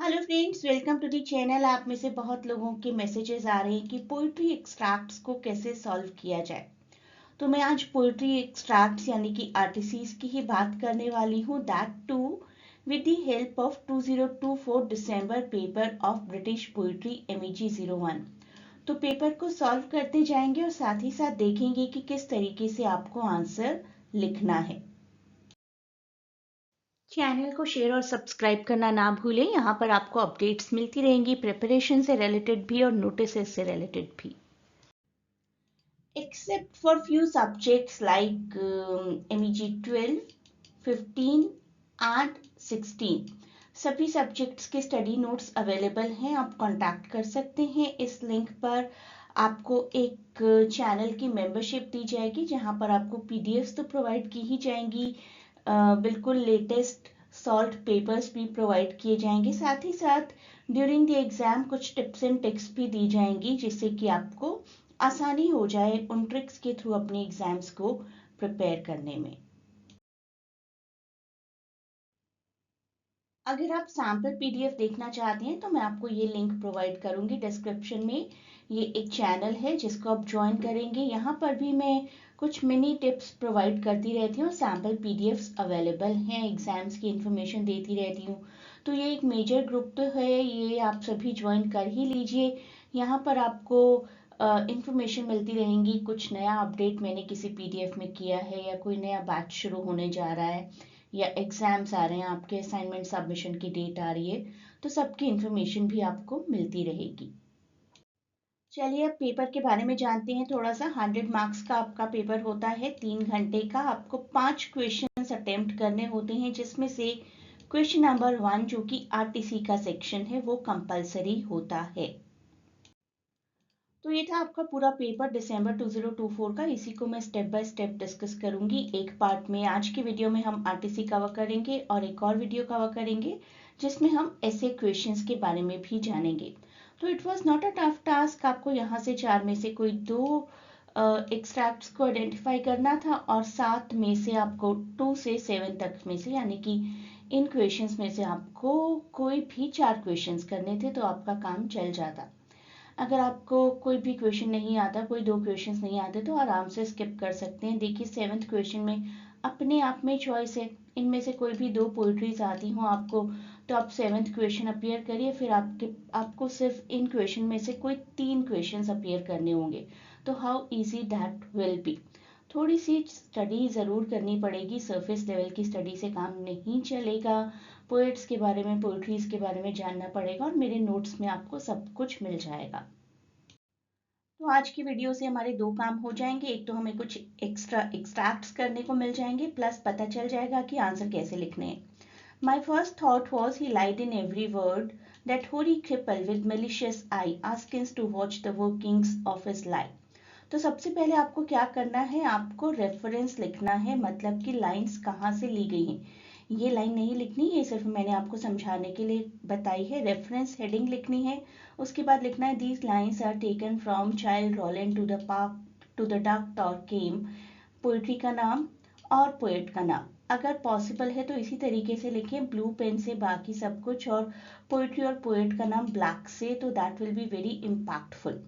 Hello friends, welcome to the channel. आप में से बहुत लोगों के मैसेजेस आ रहे हैं कि पोइट्री एक्सट्रैक्ट्स को कैसे सॉल्व किया जाए। तो मैं आज पोइट्री एक्सट्रैक्ट्स यानी कि आरटीसीज की ही बात करने वाली हूँ, that too with the help of 2024 December paper of British poetry MEG 01। तो पेपर को सॉल्व करते जाएंगे और साथ ही साथ देखेंगे कि किस तरीके से आपको आंसर लिखना है। चैनल को शेयर और सब्सक्राइब करना ना भूलें। यहाँ पर आपको अपडेट्स मिलती रहेंगी, प्रिपरेशन से रिलेटेड भी और नोटिसेस से रिलेटेड भी। Except for few subjects like MEG 12, 15 and 16, सभी सब्जेक्ट्स के स्टडी नोट्स अवेलेबल हैं। आप कांटेक्ट कर सकते हैं इस लिंक पर। आपको एक चैनल की मेंबरशिप दी जाएगी जहां पर आपको पीडीएफ्स तो प्रोवाइड की ही जाएंगी, बिल्कुल लेटेस्ट सॉल्व पेपर्स भी प्रोवाइड किए जाएंगे। साथ ही साथ ड्यूरिंग द एग्जाम कुछ टिप्स एंड ट्रिक्स भी दी जाएंगी जिससे कि आपको आसानी हो जाए उन ट्रिक्स के थ्रू अपने एग्जाम्स को प्रिपेयर करने में। अगर आप सैम्पल पीडीएफ देखना चाहते हैं तो मैं आपको ये लिंक प्रोवाइड करूंगी डिस्क्रिप्शन में। ये एक चैनल है जिसको आप ज्वाइन करेंगे। यहाँ पर भी मैं कुछ मिनी टिप्स प्रोवाइड करती रहती हूँ, सैम्पल पीडीएफ्स अवेलेबल हैं, एग्जाम्स की इंफॉर्मेशन देती रहती हूँ। तो ये एक मेजर ग्रुप तो है, ये आप सभी ज्वाइन कर ही लीजिए। यहाँ पर आपको इंफॉर्मेशन मिलती रहेंगी, कुछ नया अपडेट मैंने किसी पीडीएफ में किया है या कोई नया बैच शुरू होने जा रहा है या एग्जाम्स आ रहे हैं, आपके असाइनमेंट सबमिशन की डेट आ रही है, तो सबकी इंफॉर्मेशन भी आपको मिलती रहेगी। चलिए अब पेपर के बारे में जानते हैं थोड़ा सा। 100 मार्क्स का आपका पेपर होता है, 3 घंटे का। आपको 5 क्वेश्चन अटेम्प्ट करने होते हैं जिसमें से क्वेश्चन नंबर 1 जो कि आरटीसी का सेक्शन है वो कंपलसरी होता है। तो ये था आपका पूरा पेपर दिसंबर 2024 का। इसी को मैं स्टेप बाय स्टेप डिस्कस करूंगी। एक पार्ट में आज की वीडियो में हम आरटीसी कवर करेंगे और एक और वीडियो कवर करेंगे जिसमें हम ऐसे क्वेश्चंस के बारे में भी जानेंगे। तो it was not a tough task. आपको यहाँ से 4 में से कोई 2 एक्सट्रैक्ट्स को आइडेंटिफाई करना था और 7 में से आपको 2 से 7 तक में से यानी कि इन क्वेश्चंस में से आपको कोई भी 4 क्वेश्चंस करने थे तो आपका काम चल जाता। अगर आपको कोई भी क्वेश्चन नहीं आता, कोई 2 क्वेश्चंस नहीं आते तो आराम से स्किप कर सकते हैं। देखिए 7th क्वेश्चन में अपने आप में चॉइस है, इनमें से कोई भी 2 पोइट्रीज आती हो आपको तो आप 7th क्वेश्चन अपीयर करिए, फिर आपको सिर्फ इन क्वेश्चन में से कोई 3 क्वेश्चंस अपीयर करने होंगे। तो how easy that will be. थोड़ी सी स्टडी ज़रूर करनी पड़ेगी, सरफेस लेवल की स्टडी से काम नहीं चलेगा। पोएट्स के बारे में, पोइट्रीज के बारे में जानना पड़ेगा और मेरे नोट्स में आपको सब कुछ मिल जाएगा। तो आज की वीडियो से हमारे 2 काम हो जाएंगे। एक तो हमें कुछ एक्स्ट्रा एक्सट्रैक्ट्स करने को मिल जाएंगे, प्लस पता चल जाएगा कि आंसर कैसे लिखने हैं। My first thought was he lied in every word, that hoary cripple with malicious eye askins to watch the workings of his lie. तो सबसे पहले आपको क्या करना है, आपको रेफरेंस लिखना है, मतलब कि लाइंस कहाँ से ली गई हैं। ये लाइन नहीं लिखनी है, सिर्फ मैंने आपको समझाने के लिए बताई है। रेफरेंस हेडिंग लिखनी है, उसके बाद लिखना है these lines are taken from child Roland to the park to the dark tower came, poetry का नाम और पोएट का नाम। अगर पॉसिबल है तो इसी तरीके से लिखें, ब्लू पेन से बाकी सब कुछ और पोइट्री और पोएट का नाम ब्लैक से, तो that will be very impactful.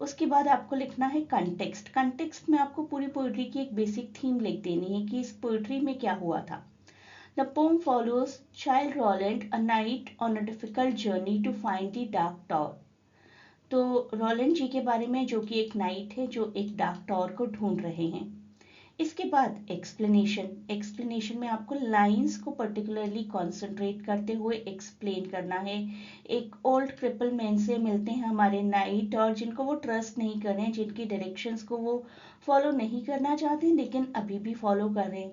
उसके बाद आपको लिखना है कंटेक्स्ट। कंटेक्स्ट में आपको पूरी पोइट्री की एक बेसिक थीम लिख देनी है कि इस पोइट्री में क्या हुआ था। The poem follows child Roland a knight on a difficult journey to find the dark tower. तो रोलैंड जी के बारे में जो कि एक नाइट है जो एक डार्क टॉर को ढूंढ रहे हैं। इसके बाद एक्सप्लेनेशन। एक्सप्लेनेशन में आपको लाइंस को पर्टिकुलरली कंसंट्रेट करते हुए एक्सप्लेन करना है। एक ओल्ड क्रिपल मैन से मिलते हैं हमारे नाइट और जिनको वो ट्रस्ट नहीं कर रहे हैं, जिनकी डायरेक्शंस को वो फॉलो नहीं करना चाहते लेकिन अभी भी फॉलो कर रहे हैं।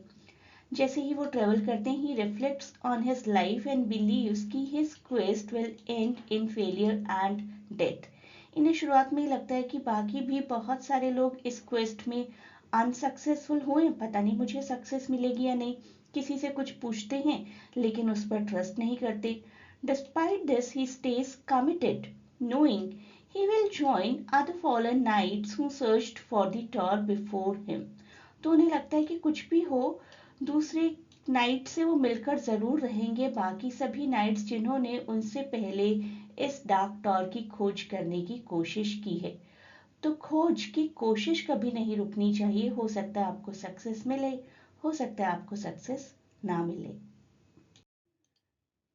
जैसे ही वो ट्रेवल करते हैं, he reflects on his life and believes कि his quest will end in failure and death. इन्हें शुरुआत में ही लगता है कि बाकी भी बहुत सारे लोग इस क्वेस्ट में अनसक्सेसफुल हुए, पता नहीं मुझे सक्सेस मिलेगी या नहीं। किसी से कुछ पूछते हैं लेकिन उस पर ट्रस्ट नहीं करते। Despite this he stage committed, knowing he will join other fallen knights who searched for the tower before him. तो उन्हें लगता है कि कुछ भी हो, दूसरे नाइट से वो मिलकर जरूर रहेंगे बाकी सभी नाइट्स जिन्होंने उनसे पहले इस डार्क टॉवर की खोज करने की कोशिश की है। तो खोज की कोशिश कभी नहीं रुकनी चाहिए। हो सकता है आपको सक्सेस मिले, हो सकता है आपको सक्सेस ना मिले।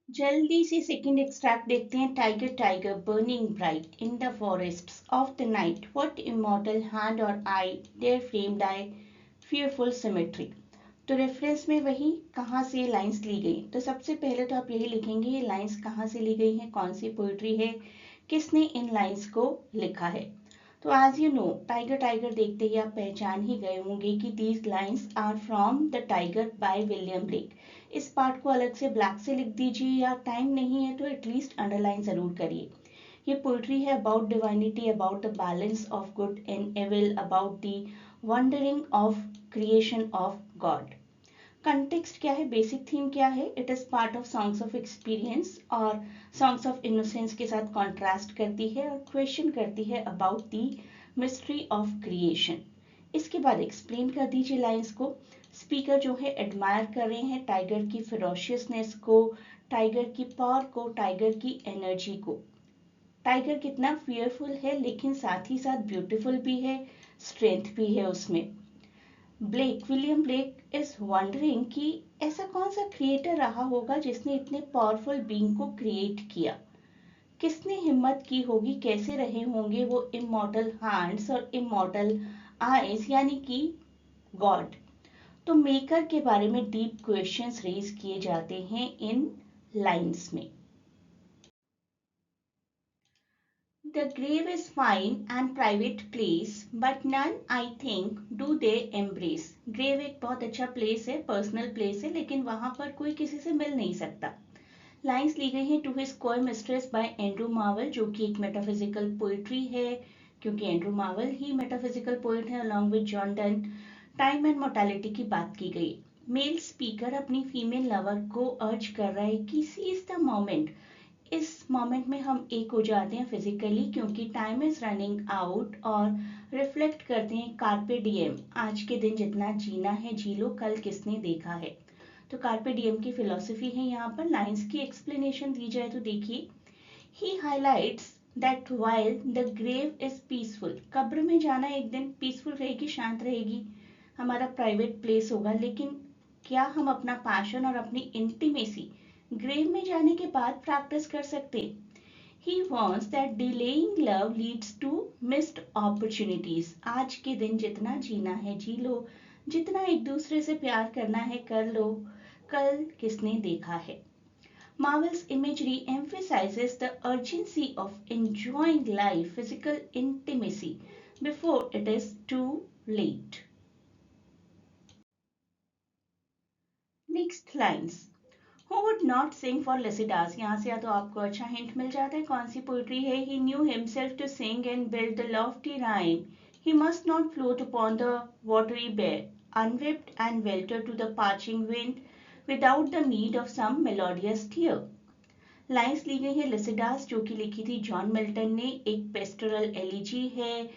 जल्दी से सेकंड एक्सट्रैक्ट देखते हैं। Tiger tiger burning bright in the forests of the night, what immortal hand or eye dare frame thy fearful symmetry। तो रेफरेंस में वही कहाँ से लाइंस ली गई। तो सबसे पहले तो आप यही लिखेंगे ये लाइंस कहाँ से ली गई हैं, कौन सी पोइट्री है, किसने इन लाइंस को लिखा है। तो as you know, tiger tiger देखते ही आप पहचान ही गए होंगे कि these lines are from the tiger by William Blake. इस पार्ट को अलग से ब्लैक से लिख दीजिए, या टाइम नहीं है तो एटलीस्ट अंडरलाइन जरूर करिए। ये पोइट्री है about divinity, about the balance of good and evil, about the wondering of creation of God. Context क्या है, बेसिक थीम क्या है, it is part of songs of experience और सॉन्ग्स ऑफ इनोसेंस के साथ कॉन्ट्रास्ट करती है और क्वेश्चन करती है about the mystery of creation. इसके बाद एक्सप्लेन कर दीजिए लाइंस को। स्पीकर जो है एडमायर कर रहे हैं टाइगर की फेरोशियसनेस को, टाइगर की पावर को, टाइगर की एनर्जी को। टाइगर कितना फियरफुल है लेकिन साथ ही साथ ब्यूटीफुल भी है, स्ट्रेंथ भी है उसमें। विलियम ब्लेक इज वंडरिंग कि ऐसा कौन सा क्रिएटर रहा होगा जिसने इतने पावरफुल बीइंग को क्रिएट किया, किसने हिम्मत की होगी, कैसे रहे होंगे वो इमॉर्टल हैंड्स और इमॉर्टल आईज यानी कि गॉड। तो मेकर के बारे में डीप क्वेश्चंस रेज किए जाते हैं इन लाइंस में। The grave is fine and private place, but none I think do they embrace। Grave एक बहुत अच्छा प्लेस है, पर्सनल प्लेस है, लेकिन वहां पर कोई किसी से मिल नहीं सकता। लाइंस ली गई हैं टू हिज कोय मिस्ट्रेस बाय एंड्रू मार्वल, जो कि एक मेटाफिजिकल पोइट्री है, क्योंकि एंड्रू मार्वल ही मेटाफिजिकल पोइट है along with John Donne. Time and mortality की बात की गई। मेल स्पीकर अपनी फीमेल लवर को अर्ज कर रहा है कि सीज द मोमेंट, इस मोमेंट में हम एक हो जाते हैं फिजिकली, क्योंकि टाइम इज रनिंग आउट, और रिफ्लेक्ट करते हैं कार्पे डिएम, आज के दिन जितना जीना है जी लो, कल किसने देखा है। तो कार्पे डिएम की फिलॉसफी है। यहाँ पर लाइंस की एक्सप्लेनेशन दी जाए तो देखिए, he highlights that while the grave is peaceful, कब्र में जाना एक दिन पीसफुल रहेगी, शांत रहेगी, हमारा प्राइवेट प्लेस होगा, लेकिन क्या हम अपना पैशन और अपनी इंटीमेसी ग्रेव में जाने के बाद प्रैक्टिस कर सकते। He wants that delaying love leads to missed opportunities। आज के दिन जितना जीना है जी लो, जितना एक दूसरे से प्यार करना है कर लो, कल किसने देखा है। Marvel's imagery emphasizes the urgency of enjoying life, physical intimacy before it is too late। Next lines, Who would not sing for Lycidas। यहाँ से या तो आपको अच्छा हिंट मिल जाता है कौन सी पोइट्री है। He knew himself to sing and build the lofty rhyme। He must not float upon the watery bed, unwept and welter to the parching wind, without the meed of some melodious tear। Lines ली गई है Lycidas, जो कि लिखी थी John Milton ने, एक pastoral elegy है।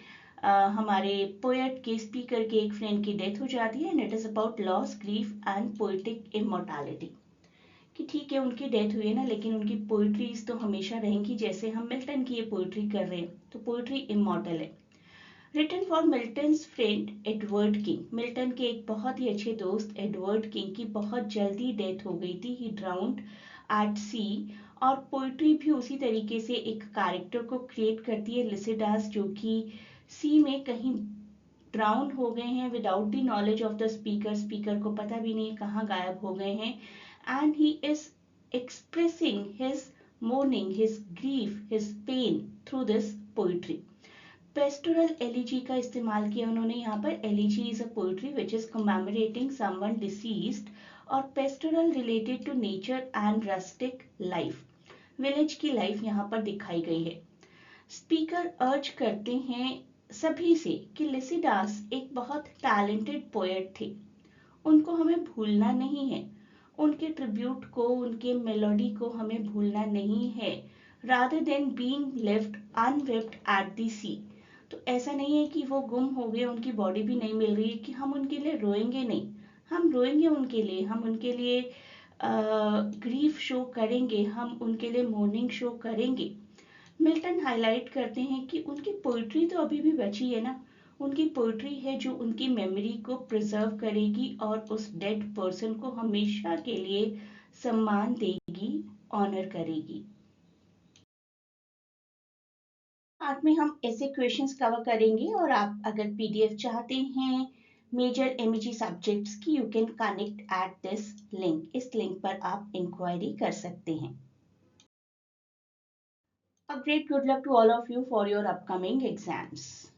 हमारे पोएट के स्पीकर के एक फ्रेंड की डेथ हो जाती है, and it is about loss, grief and poetic immortality. कि ठीक है उनकी डेथ हुई है ना, लेकिन उनकी पोइट्रीज तो हमेशा रहेंगी, जैसे हम मिल्टन की ये पोइट्री कर रहे हैं, तो पोइट्री इमॉर्टल है। Written for Milton's friend Edward King, Milton के एक बहुत ही अच्छे दोस्त एडवर्ड किंग की बहुत जल्दी डेथ हो गई थी, ही ड्राउन्ड एट सी। और पोइट्री भी उसी तरीके से एक कैरेक्टर को क्रिएट करती है, लिसिडास, जो कि सी में कहीं ड्राउन हो गए हैं without the knowledge of the speaker, speaker को पता भी नहीं कहाँ गायब हो गए हैं, and he is expressing his mourning, his grief, his pain through this poetry। Pastoral elegy का इस्तेमाल किया उन्होंने यहाँ पर। Elegy is a poetry which is commemorating someone deceased, और pastoral related to nature and rustic life, village की लाइफ यहाँ पर दिखाई गई है। स्पीकर अर्ज करते हैं सभी से कि लिसिडास एक बहुत टैलेंटेड पोएट थे, उनको हमें भूलना नहीं है, उनके ट्रिब्यूट को, उनके मेलोडी को हमें भूलना नहीं है। Rather than being left unwept at the sea, तो ऐसा नहीं है कि वो गुम हो गए, उनकी बॉडी भी नहीं मिल रही है, कि हम उनके लिए रोएंगे नहीं, हम रोएंगे उनके लिए, हम उनके लिए ग्रीफ शो करेंगे, हम उनके लिए मोर्निंग शो करेंगे। मिल्टन हाईलाइट करते हैं कि उनकी पोइट्री तो अभी भी बची है ना, उनकी पोइट्री है जो उनकी मेमोरी को प्रिजर्व करेगी और उस डेड पर्सन को हमेशा के लिए सम्मान देगी, ऑनर करेगी। आज में हम ऐसे क्वेश्चंस कवर करेंगे, और आप अगर पीडीएफ चाहते हैं मेजर एमईजी सब्जेक्ट्स की, you can connect at this link, इस लिंक पर आप इंक्वायरी कर सकते हैं। A great good luck to all of you for your upcoming exams.